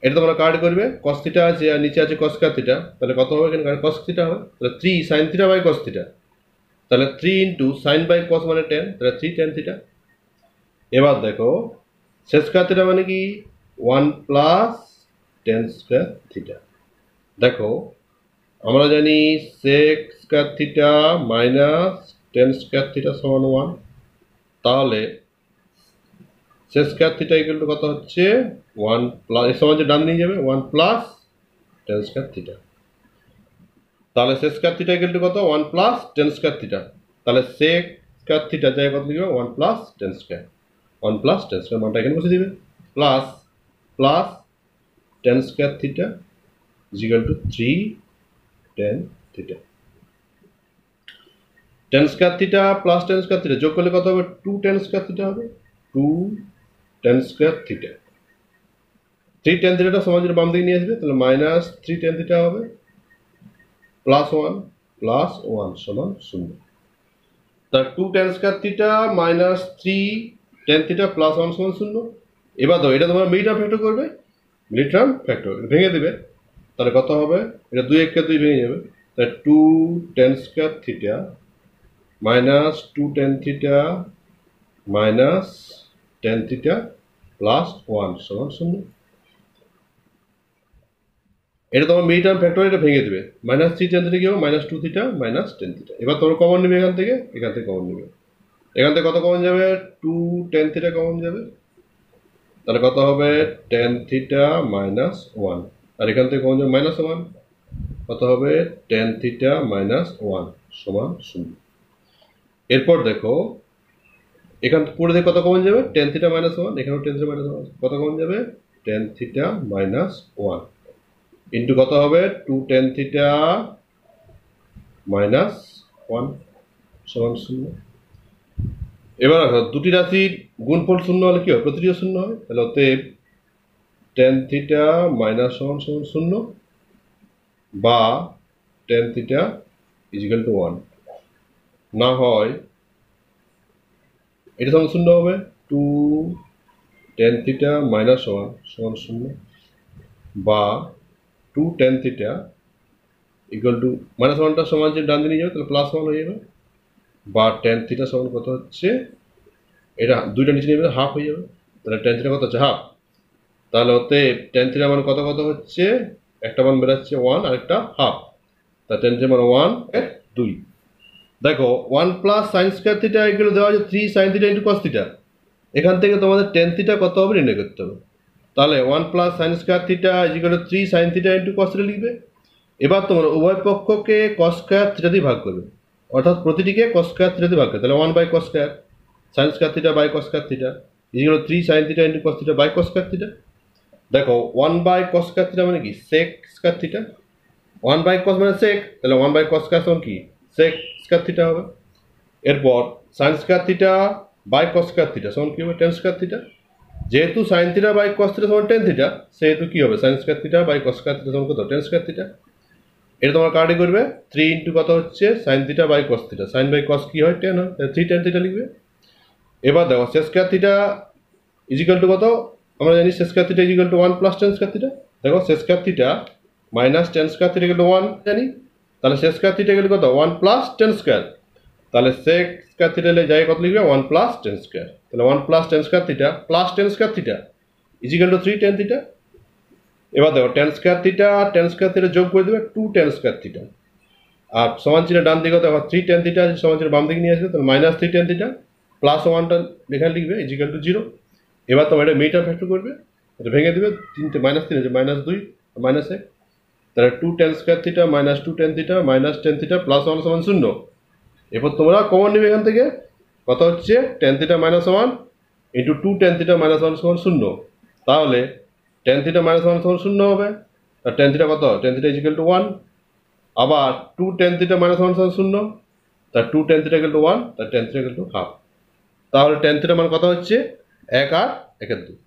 এটা তোমরা কাট করবে কস থিটা আছে আর নিচে আছে কস স্কয়ার থিটা, তাহলে কত হবে এখানে কস থিটা হবে, তাহলে 3 sine theta by cos theta, তাহলে 3 ইন্টু সাইন বাই কস মানে tan, তাহলে 3 tan থিটা। এবার দেখো সেক স্কয়ার থিটা মানে কি 1 প্লাস tan স্কয়ার থিটা। দেখো আমরা জানি sec square theta minus tan square theta সমান 1, তাহলে sec square theta equal to কত হচ্ছে 1 প্লাস এর সমান যে ডান নিয়ে যাবে 1 প্লাস tan স্কয়ার থিটা, তাহলে sec square theta equal to কত 1 প্লাস tan স্কয়ার থিটা, তাহলে সেক স্কয়ার থিটা জায়গায় কত লিখবে 1 plus tan square, 1 plus tan square মানটা এখানে বসে দিবে plus tan square theta is equal to 3 tan theta. tan square theta plus tan square theta যোগ করলে কত হবে 2 tan স্কয়ার থিটা হবে, 2 tan স্কয়ার থিটা। 3 tan থিটাটা সমান যদি বাম দিকে নিয়ে আসবে তাহলে মাইনাস 3 tan থিটা হবে প্লাস 1 সমান 0। তার 2 tan square theta minus 3 tan theta plus 1 সমান 0। এবার দাও এটা তোমরা মিড টার্ম ফ্যাক্টর করবে, মিড টার্ম ফ্যাক্টর ভেঙে দিবে, তাহলে কত হবে এটা 2 1 কে 2 ভেঙে যাবে, তাহলে 2 tan square theta minus 2 tan theta minus tan theta plus 1 সমান 0। এটা তোমার মিড টার্ম ফ্যাক্টর এটা ভেঙে দেবে, মাইনাস 3 tan থিটা কি হবে minus 2 theta minus tan theta. এবার তোমরা কমন নেবে এখান থেকে কমন নেবে, এখান থেকে কত কমন যাবে 2 tan থিটা কমন যাবে, তাহলে কত হবে tan থিটা মাইনাস 1 আর এখান থেকে কমন যাবে মাইনাস 1, কত হবে tan থিটা মাইনাস 1 সমান 0। এরপর দেখো এখান পুরো দিয়ে কত কমন যাবে, টেন থিটা মাইনাস ওয়ান, এখানেও টেন থিটা মাইনাস ওয়ান, কত কমন যাবে, tan theta minus one into কত হবে, two tan theta minus one সমান শূন্য। এবার দেখো দুটি রাশির গুণফল শূন্য হলে কি হয়, প্রতিটিও শূন্য হয়, তাহলে অতএব টেন থিটা মাইনাস ওয়ান সমান শূন্য বা tan theta is equal to one, না হয় এটা সমান শূন্য হবে, two tan theta minus one সমান শূন্য বা two tan theta equal to minus ওয়ানটা সমান যে ডান দিকে নিয়ে যাবে তাহলে প্লাস ওয়ান হয়ে যাবে, বা টেন থিটা সমান কত হচ্ছে, এটা দুইটা নিচে নিয়ে যাবে হাফ হয়ে যাবে, তাহলে টেন থিটা কত হচ্ছে হাফ, তাহলে ওতে টেন থিটা মান কত কত হচ্ছে, একটা মান বেরোচ্ছে ওয়ান আর একটা হাফ, তা টেন থিটা মান ওয়ান দুই। দেখো one plus sine square theta এগুলো দেওয়া হচ্ছে three sine theta into cos theta, এখান থেকে তোমাদের টেন থিটা কত হবে নির্ণয় করতে হবে, তাহলে one plus sine square theta is equal to three sine theta into cos theta লিখবে। এবার তোমরা উভয় পক্ষকে কস স্কোয়ার থিটা দিয়ে ভাগ করবে, অর্থাৎ প্রতিটিকে কস স্কোয়ার থিটা দিয়ে ভাগ করবে, তাহলে one by cos square sine square theta by cos square theta is equal to three sine theta into cos theta by cos square theta. দেখো one by cos square theta মানে কি, sec square theta, one by cos মানে sec, তাহলে one by cos square সমান কি, sec square theta হবে। এরপর sine square theta by cos square theta সমান কি হবে, টেন স্কোয়ার থিটা, যেহেতু sine theta by cos theta সমান টেন থিটা, সেহেতু কি হবে sine square theta by cos square theta সমান কত, টেন স্কোয়ার থিটা। এটা তোমার কার্ডে করবে, থ্রি ইন্টু কত হচ্ছে sine theta by cos theta, sine by cos কি হয় টেন হয়, থ্রি টেন থিটা লিখবে। এবার দেখো sec square theta is equal to কত, আমরা জানি sec square theta is equal to one plus tan square theta, দেখো sec square theta minus tan square theta equal to one জানি, তাহলে সেক স্কোয়ার থিটা ইকুয়াল কত, ওয়ান প্লাস টেন স্কোয়ার, তাহলে sec square theta জায়গায় কত লিখবে, one plus tan square, তাহলে one plus tan square theta plus tan square theta is equal to three tan theta. এবার দেখো টেন স্কোয়ার থিটা যোগ করে দেবে টু টেন স্কোয়ার থিটা, আর সমান চিহ্ন ডান দিকে দেখো থ্রি টেন থিটা আছে, সমান চিহ্ন বাম দিকে নিয়ে আসবে, তাহলে minus three tan theta plus ওয়ানটা এখানে লিখবে ইজিক্যাল টু জিরো। এবার তোমার এটা মিটার ফ্যাক্টর করবে, এটা ভেঙে দেবে, তিনটে মাইনাস তিন আছে, মাইনাস দুই মাইনাস এক, তাহলে two tan square theta minus two tan theta minus tan theta plus one সমান শূন্য। এরপর তোমরা কমন নেবে এখান থেকে, কত হচ্ছে tan theta minus one into two tan theta minus one সমান শূন্য, তাহলে টেন থিটা মাইনাস ওয়ান সমান শূন্য হবে, আর টেন থিটা কত, tan theta is equal to one, আবার two tan theta minus one সমান শূন্য, তার two tan theta equal to one, তার tan theta equal to half, তাহলে টেন থিটা মান কত হচ্ছে, এক আর একের দুই।